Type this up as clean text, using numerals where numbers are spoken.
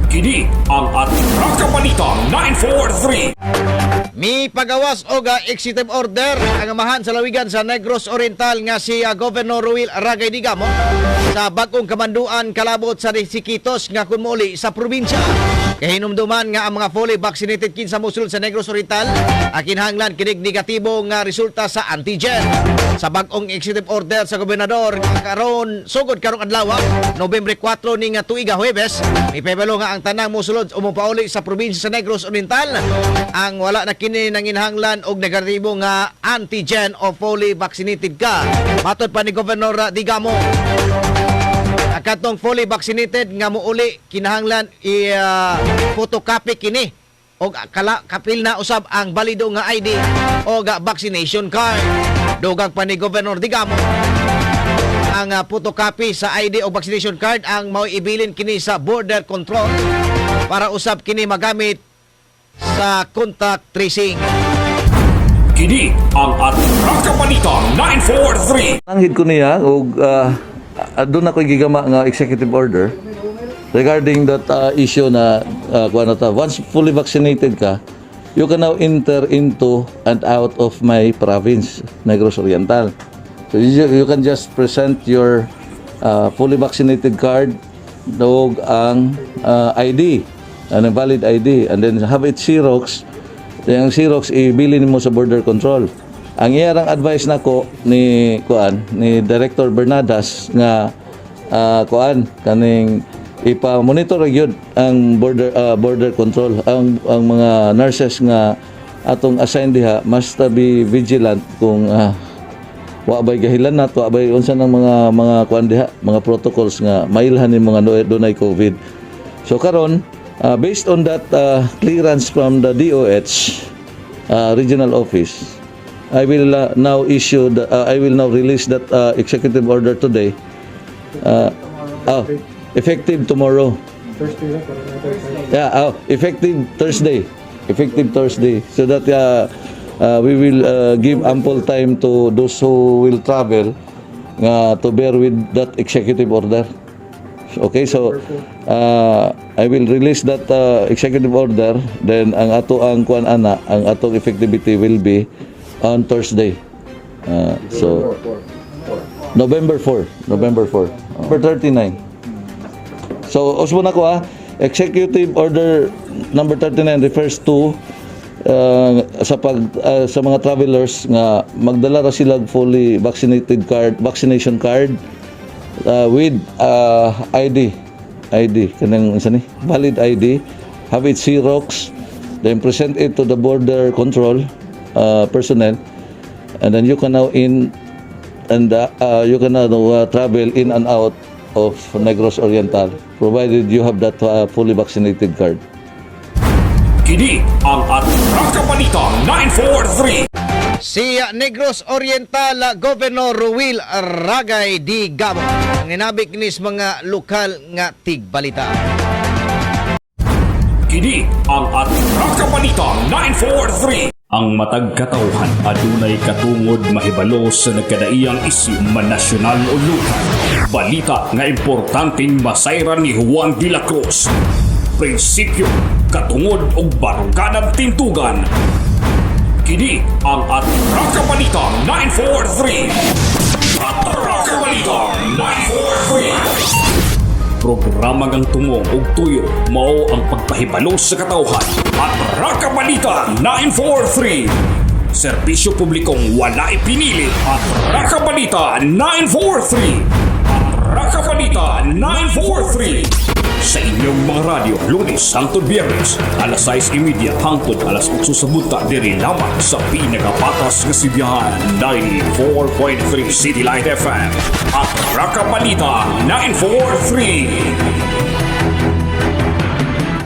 Kini ang Atraka Balita 943. Mi pagawas og executive order ang amahan sa lawigan sa Negros Oriental nga si Governor Ruil Aragay Digamo sa bag-ong kamanduan kalabot sa Siquitos nga kunmuli sa probinsya. Kahinumduman nga ang mga fully vaccinated kinsa mosulod sa Negros Oriental akinhanglan kinig negatibo nga resulta sa antigen. Sa bag-ong executive order sa gobernador karon sugod karong adlaw Nobyembre 4 ning tuiga Huwebes, ipebelo nga ang tanang mosulod umupauli sa probinsya sa Negros Oriental ang wala na kini nanginhanglan og negatibo nga antigen o fully vaccinated ka. Matod pa ni Governor Digamo, katong fully vaccinated nga muuli kinahanglan photocopy kini og kapil na usab ang balido nga ID o vaccination card. Dugag pa ni Governor Digamo, ang photocopy sa ID o vaccination card ang mao ibilin kini sa border control para usab kini magamit sa contact tracing. Kini ang Atraka Balita 943. Nanghid ko niya og doon ako gigama nga executive order regarding that issue na once fully vaccinated ka, you can now enter into and out of my province, Negros Oriental. So you can just present your fully vaccinated card, dog ang ID, ang valid ID, and then have it Xerox. Yung Xerox ibili mo sa border control. Ang iyarang advice nako ni Director Bernadas nga kaning ipa-monitor gyud ang border control, ang mga nurses nga atong assign diha must be vigilant kung wa bay gahilan na wa bay unsa nang mga kuan diha, mga protocols nga mailhan ni mga dunay COVID. So karon based on that clearance from the DOH regional office, I will now release that executive order today. Effective tomorrow. Effective Thursday. Effective Thursday. So that we will give ample time to those who will travel to bear with that executive order. Okay, so I will release that executive order. Then ang atong effectivity will be on Thursday. So November 4. Number 39. So usbo na ko executive order number 39 refers to sa mga travelers nga magdala ra sila fully vaccination card with ID kanang isa ni valid ID, have it Xerox, then present it to the border control personnel, and then you can now travel in and out of Negros Oriental provided you have that fully vaccinated card. Kini ang Atraka Balita 943. Si Negros Oriental Governor Ruil Aragay Digamo ang inabik nis mga lokal nga tigbalita. Kini ang Atraka Balita 943. Ang matag katawhan adunay katungod mahibalo sa nagkadaiyang isyu man nasyonal o lokal. Balita nga importanteng masayran ni Juan de la Cruz. Prinsipyo, katungod og baruganan tintugan. Kini ang Atraka Balita 943. Atraka Balita 943. Programa ngang tungong og tuyo mao ang pagpahibalo sa katawhan. Atraka Balita 943. Serbisyo publikong wala ipinili. Atraka Balita 943. Atraka Balita 943. Sa inyong mga radyo, Lunes hangtod Biyernes, alas 6:30 hangtod alas 8 sa buta, diri lamang sa pinagapatas nga sibiyahan 94.3 City Light FM. Atraka Balita 943.